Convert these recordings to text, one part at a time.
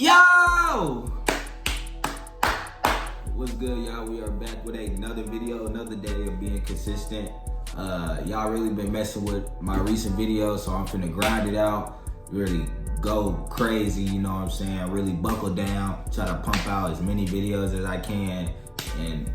Yo! What's good, y'all? We are back with another video, another day of being consistent. Y'all really been messing with my recent videos, so I'm finna grind it out, really go crazy, you know what I'm saying? Really buckle down, try to pump out as many videos as I can, and,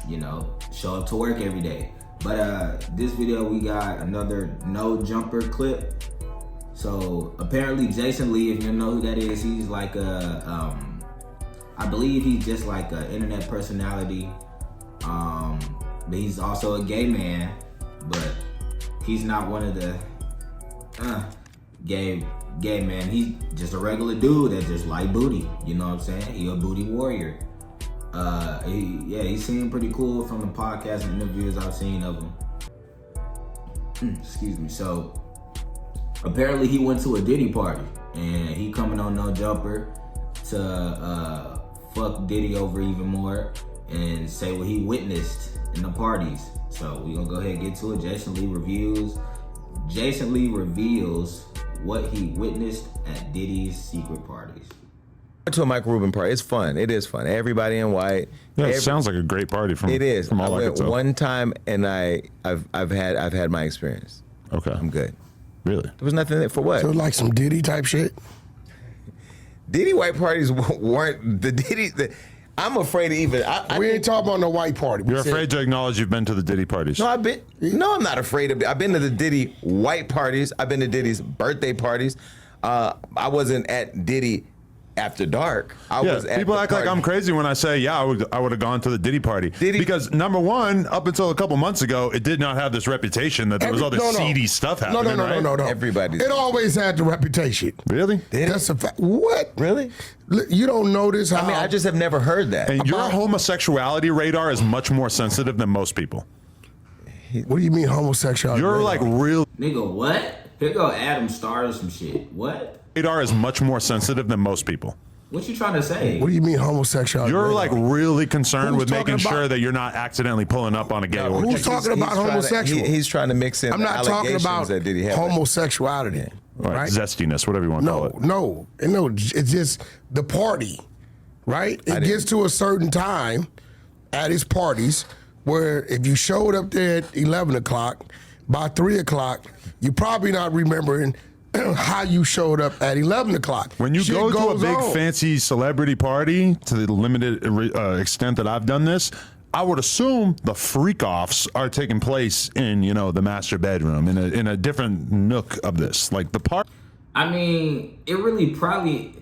you know, show up to work every day. But this video, we got another no jumper clip. So apparently Jason Lee, if you know who that is, he's like a, I believe he's just like an internet personality. But he's also a gay man, but he's not one of the gay man. He's just a regular dude that just like booty. You know what I'm saying? He a booty warrior. He seemed pretty cool from the podcast and interviews I've seen of him. Excuse me. So apparently he went to a Diddy party and he coming on no jumper to fuck Diddy over even more and say what he witnessed in the parties. So we gonna go ahead and get to it. Jason Lee reveals what he witnessed at Diddy's secret parties. To a Michael Rubin party. It's fun. It is fun. Everybody in white. Yeah, it sounds like a great party. From it is. From all I went one time, and I've had my experience. Okay, I'm good. Really? There was nothing there for what? So like some Diddy type shit. Diddy white parties weren't the Diddy. I'm afraid to even. We ain't talking about no white party. You're afraid to acknowledge you've been to the Diddy parties. No, I'm not afraid of it. I've been to the Diddy white parties. I've been to Diddy's birthday parties. I wasn't at Diddy after dark. People act like I'm crazy when I say, I would have gone to the Diddy party. Because number one, up until a couple months ago, it did not have this reputation that there was all this seedy stuff happening. No. Everybody. It always had the reputation. Really? That's a fact. What? Really? You don't notice how? I mean, I just have never heard that. And your homosexuality radar is much more sensitive than most people. What do you mean homosexuality? You're radar? like real. Nigga, what? Here go Adam Starr or some shit. What? Radar is much more sensitive than most people. What you trying to say? What do you mean homosexuality? You're radar? like really concerned with making talking sure about- that you're not accidentally pulling up on a gay orgy. Who's talking about homosexual? He's trying to mix in. I'm the not talking allegations about that Diddy had. homosexuality. Right? Zestiness, whatever you want to call it. No. It's just the party, right? It gets to a certain time at his parties where if you showed up there at 11 o'clock, by 3 o'clock, you're probably not remembering how you showed up at 11 o'clock. When you Shit go to a goes big on. fancy celebrity party, to the limited extent that I've done this, I would assume the freak-offs are taking place in, the master bedroom, in a different nook of this. Like the part. I mean, it really probably,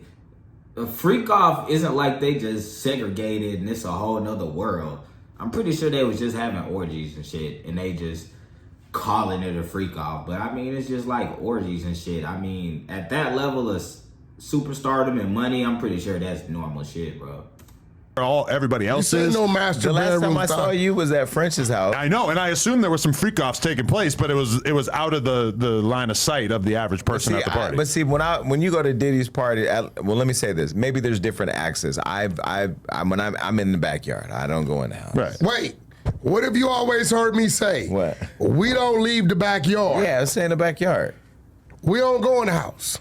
a freak off isn't like they just segregated and it's a whole nother world. I'm pretty sure they was just having orgies and shit and they just calling it a freak off. But I mean, it's just like orgies and shit. I mean, at that level of superstardom and money, I'm pretty sure that's normal shit, bro. Everybody else This ain't is. no master The last bedroom time I saw you was at French's house. I know, and I assume there were some freak-offs taking place, but it was out of the line of sight of the average person at the party. But see, when you go to Diddy's party, well, let me say this: maybe there's different access. I'm in the backyard. I don't go in the house. Right. Wait, what have you always heard me say? What? We don't leave the backyard. Yeah, stay in the backyard. We don't go in the house.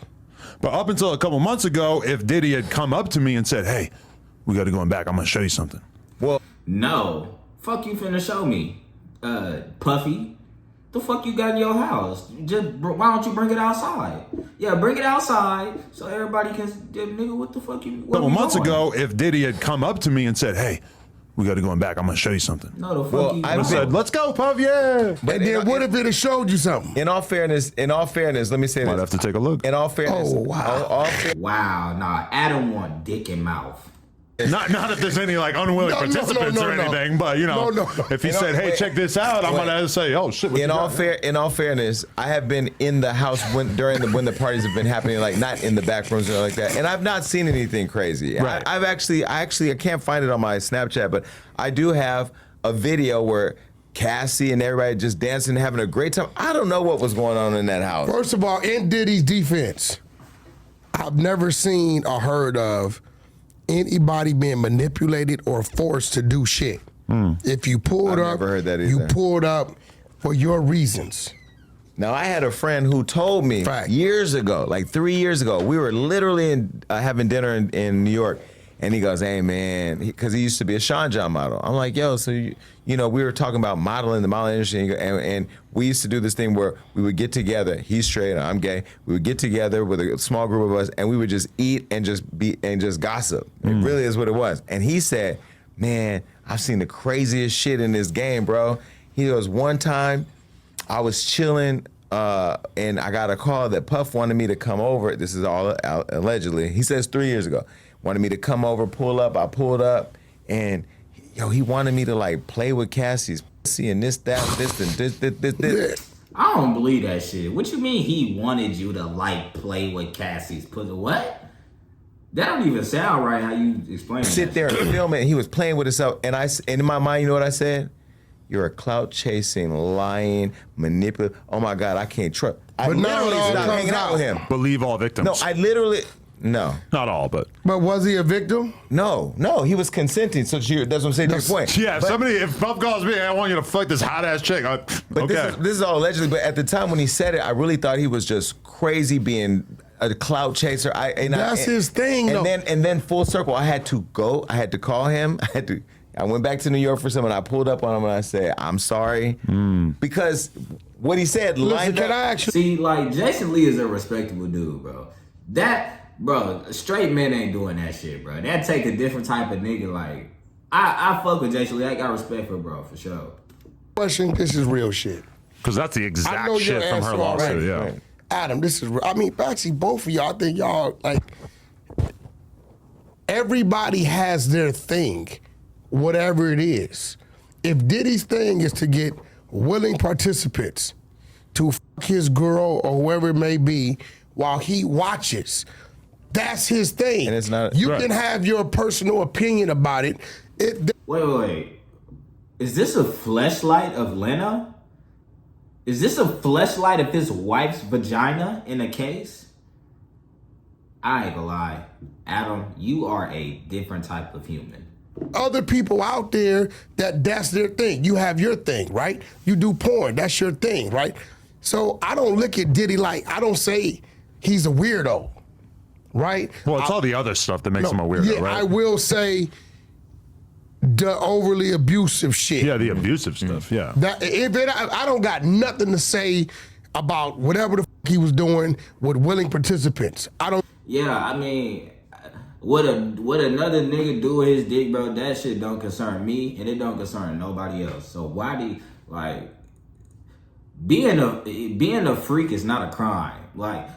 But up until a couple months ago, if Diddy had come up to me and said, "Hey, we got to go in back. I'm gonna show you something." Well, No. Fuck you finna show me. Puffy. The fuck you got in your house? Why don't you bring it outside? Yeah, bring it outside so everybody can, nigga, what the fuck you, A couple months ago, if Diddy had come up to me and said, "Hey, we got to go in back. I'm gonna show you something," No, the fuck Well, you. I I've said, "Let's go, Puff, yeah." And then what if it had showed you something? in all fairness, let me say Might this. have to take a look. In all fairness, Oh, wow. Wow, nah, Adam want dick in mouth. Not if there's any like unwilling participants or anything, but No. if he said, "Hey, check this out," I'm gonna say, "Oh shit." In all fairness, I have been in the house when the parties have been happening, like not in the back rooms or like that, and I've not seen anything crazy. Right. I can't find it on my Snapchat, but I do have a video where Cassie and everybody just dancing, having a great time. I don't know what was going on in that house. First of all, in Diddy's defense, I've never seen or heard of anybody being manipulated or forced to do shit. If you pulled I've up, never heard that you either. pulled up for your reasons. Now, I had a friend who told me years ago, like 3 years ago, we were literally having dinner in New York, and he goes, "Hey, man," because he used to be a Sean John model. I'm like, "Yo, so you know, we were talking about modeling, the modeling industry, and we used to do this thing where we would get together. He's straight, I'm gay. We would get together with a small group of us, and we would just eat and just gossip. It really is what it was." And he said, "Man, I've seen the craziest shit in this game, bro." He goes, "One time, I was chilling, and I got a call that Puff wanted me to come over. This is all allegedly. He says 3 years ago. Wanted me to come over, pull up. I pulled up, and he wanted me to like play with Cassie's pussy and this. I don't believe that shit. What you mean he wanted you to like play with Cassie's pussy? What? That don't even sound right how you explain it. Sit there and film it. And he was playing with himself, and in my mind, you know what I said? You're a clout chasing, lying, manipulative. Oh my God, I can't trust. But now it all stopped comes hanging out with him. Believe all victims. No, I literally. No. Not all, but. But was he a victim? No, he was consenting. So that's what I'm saying to your point. Yeah, if Puff calls me, I want you to fuck this hot ass chick. But okay. this is all allegedly. But at the time when he said it, I really thought he was just crazy being a clout chaser. That's his thing. And then full circle, I had to go. I had to call him. I went back to New York for something. I pulled up on him and I said, "I'm sorry," because what he said lined up. See, like Jason Lee is a respectable dude, bro. Bro, straight men ain't doing that shit, bro. That take a different type of nigga. Like, I fuck with Jason Lee. I got respect for bro, for sure. Question, this is real shit. Because that's the exact shit from her lawsuit, yeah. Right. Adam, actually, both of y'all, I think y'all, like, everybody has their thing, whatever it is. If Diddy's thing is to get willing participants to fuck his girl or whoever it may be while he watches, that's his thing. And it's not. You can have your personal opinion about it. Wait. Is this a fleshlight of Lena? Is this a fleshlight of his wife's vagina in a case? I ain't gonna lie. Adam, you are a different type of human. Other people out there, that's their thing. You have your thing, right? You do porn, that's your thing, right? So I don't look at Diddy like, I don't say he's a weirdo, right? Well, it's all the other stuff that makes him a weirdo, right? I will say the overly abusive shit. Yeah, the abusive stuff, yeah. I don't got nothing to say about whatever the fuck he was doing with willing participants. Yeah, I mean, what another nigga do with his dick, bro, that shit don't concern me, and it don't concern nobody else. So why do you, like, being a freak is not a crime. Like,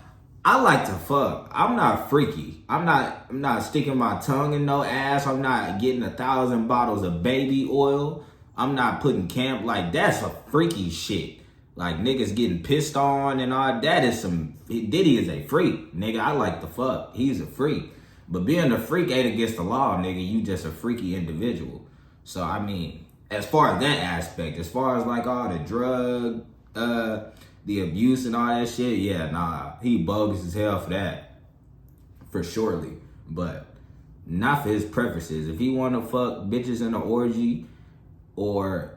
I like to fuck. I'm not freaky. I'm not sticking my tongue in no ass. I'm not getting 1,000 bottles of baby oil. I'm not putting camp. Like, that's a freaky shit. Like, niggas getting pissed on and all that is Diddy is a freak. Nigga, I like to fuck. He's a freak. But being a freak ain't against the law, nigga. You just a freaky individual. So, I mean, as far as that aspect, as far as like all the drug, the abuse and all that shit, yeah, nah, he bogus as hell for that, for surely, but not for his preferences. If he want to fuck bitches in an orgy, or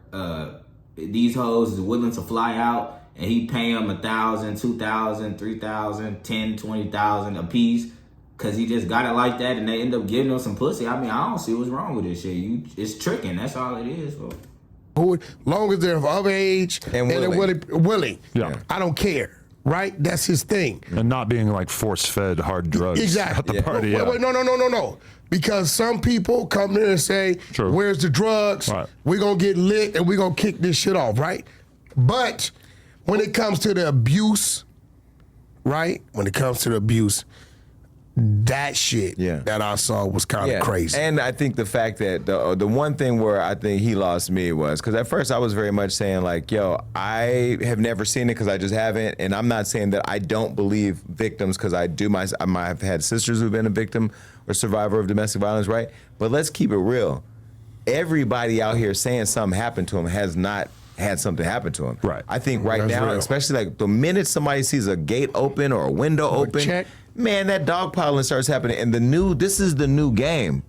these hoes is willing to fly out and he pay them 1,000, 2,000, 3,000, 10, 20,000 a piece, cause he just got it like that, and they end up giving him some pussy. I mean, I don't see what's wrong with this shit. It's tricking. That's all it is, bro. Long as they're of age and they're willing. Yeah. I don't care, right? That's his thing. And not being like force-fed hard drugs exactly. at the party. Wait, no. Because some people come in and say, True. "Where's the drugs? Right. We're going to get lit and we're going to kick this shit off," right? But when it comes to the abuse, right? When it comes to the abuse, that shit that I saw was kind of crazy. And I think the fact that the one thing where I think he lost me was, because at first I was very much saying like, yo, I have never seen it because I just haven't. And I'm not saying that I don't believe victims, because I do. I've had sisters who've been a victim or survivor of domestic violence, right? But let's keep it real. Everybody out here saying something happened to him has not had something happen to him. Right. I think right That's now, real. especially like the minute somebody sees a gate open or a window open, man, that dogpiling starts happening. And this is the new game.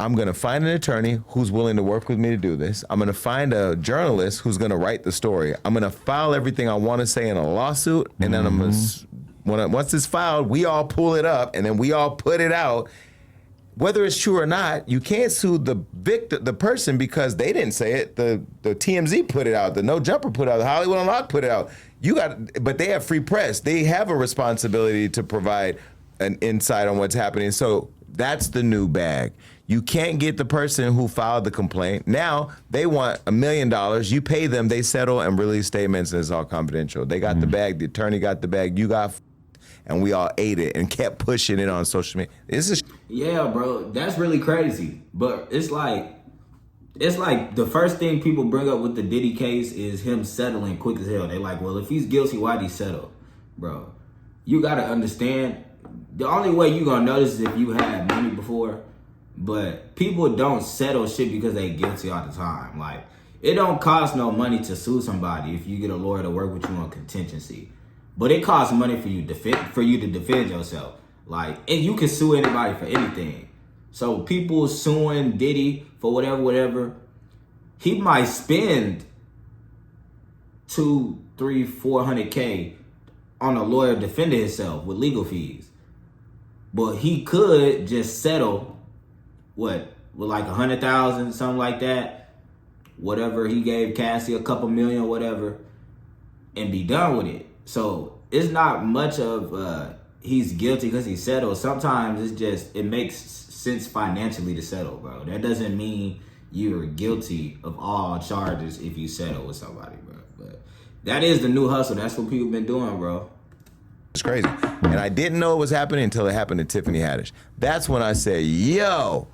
I'm going to find an attorney who's willing to work with me to do this. I'm going to find a journalist who's going to write the story. I'm going to file everything I want to say in a lawsuit, and then I'm going to, once it's filed, we all pull it up, and then we all put it out. Whether it's true or not, you can't sue the victim, the person, because they didn't say it. The TMZ put it out. The No Jumper put it out. The Hollywood Unlocked put it out. But they have free press. They have a responsibility to provide an insight on what's happening. So that's the new bag. You can't get the person who filed the complaint. Now they want $1 million. You pay them, they settle and release statements, and it's all confidential. They got the bag. The attorney got the bag. You got. And we all ate it and kept pushing it on social media. Yeah, bro, that's really crazy. But it's like the first thing people bring up with the Diddy case is him settling quick as hell. They like, well, if he's guilty, why'd he settle? Bro, you gotta understand, the only way you gonna notice is if you had money before. But people don't settle shit because they guilty all the time. Like, it don't cost no money to sue somebody if you get a lawyer to work with you on contingency. But it costs money for you to defend yourself. Like, and you can sue anybody for anything. So people suing Diddy for whatever, he might spend $200, $300, $400K on a lawyer defending himself with legal fees. But he could just settle with like 100,000, something like that. Whatever he gave Cassie, a couple million, whatever, and be done with it. So it's not much of he's guilty because he settled. Sometimes it's just, it makes sense financially to settle, bro. That doesn't mean you're guilty of all charges if you settle with somebody, bro. But that is the new hustle. That's what people been doing, bro. It's crazy. And I didn't know it was happening until it happened to Tiffany Haddish. That's when I said, yo,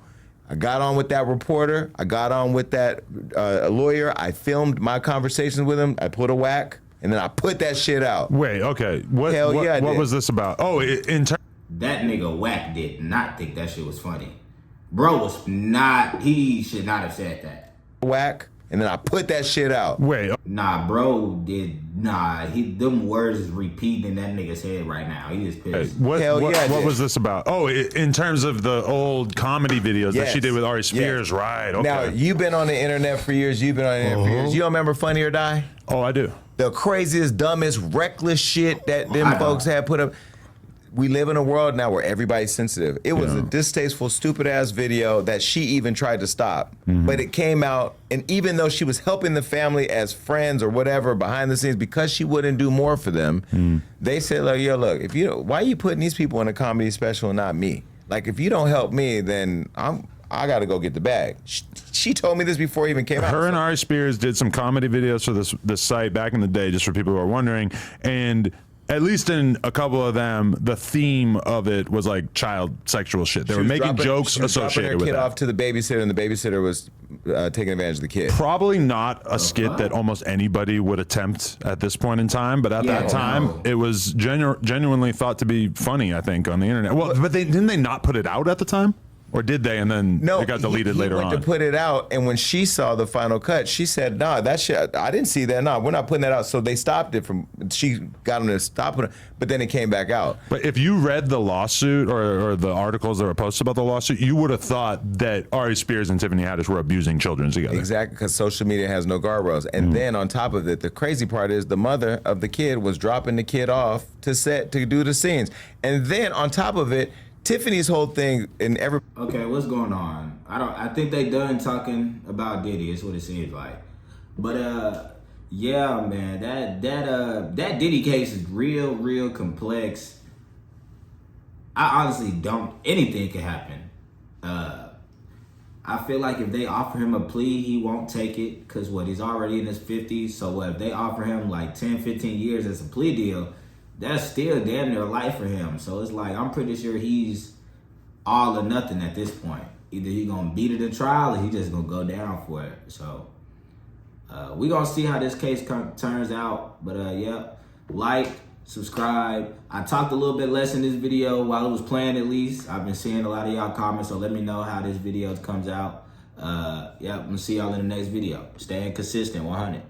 I got on with that reporter. I got on with that lawyer. I filmed my conversations with him. I put a whack. And then I put that shit out. Wait, okay. What was this about? Oh, that nigga Wack did not think that shit was funny. Bro was not, he should not have said that. Whack, and then I put that shit out. Wait. Nah, bro them words is repeating in that nigga's head right now. He is pissed. What was this about? Oh, in terms of the old comedy videos that she did with Ari Spears, right? Okay. Now, you've been on the internet for years. You don't remember Funny or Die? Oh, I do. The craziest, dumbest, reckless shit that them folks had put up. We live in a world now where everybody's sensitive. It was a distasteful, stupid-ass video that she even tried to stop. But it came out, and even though she was helping the family as friends or whatever behind the scenes, because she wouldn't do more for them, they said, like, yo, look, if you why are you putting these people in a comedy special and not me? Like, if you don't help me, then I got to go get the bag. She told me this before it even came out. Her and Ari Spears did some comedy videos for this site back in the day, just for people who are wondering. And at least in a couple of them, the theme of it was like child sexual shit. They were making jokes associated with that. She was dropping her kid off to the babysitter, and the babysitter was taking advantage of the kid. Probably not a skit that almost anybody would attempt at this point in time, but at that time, it was genuinely thought to be funny, I think, on the internet. Well, but didn't they not put it out at the time? Or did they? And then it got deleted later on. He went to put it out, and when she saw the final cut, she said, nah, that shit, I didn't see that. Nah, we're not putting that out. So they stopped it she got them to stop it, but then it came back out. But if you read the lawsuit or the articles that were posted about the lawsuit, you would have thought that Ari Spears and Tiffany Haddish were abusing children together. Exactly, because social media has no guardrails. And then on top of it, the crazy part is the mother of the kid was dropping the kid off to set to do the scenes. And then on top of it, Tiffany's whole thing Okay, what's going on? I think they done talking about Diddy, is what it seems like. But yeah, man, that Diddy case is real complex. I honestly anything can happen. I feel like if they offer him a plea, he won't take it, because he's already in his 50s. So if they offer him like 10, 15 years as a plea deal, that's still damn near life for him. So it's like, I'm pretty sure he's all or nothing at this point. Either he gonna beat it in trial, or he just gonna go down for it. So we gonna see how this case turns out. But yeah, like, subscribe. I talked a little bit less in this video while it was playing, at least. I've been seeing a lot of y'all comments, so let me know how this video comes out. Yeah, I'm gonna see y'all in the next video. Staying consistent, 100.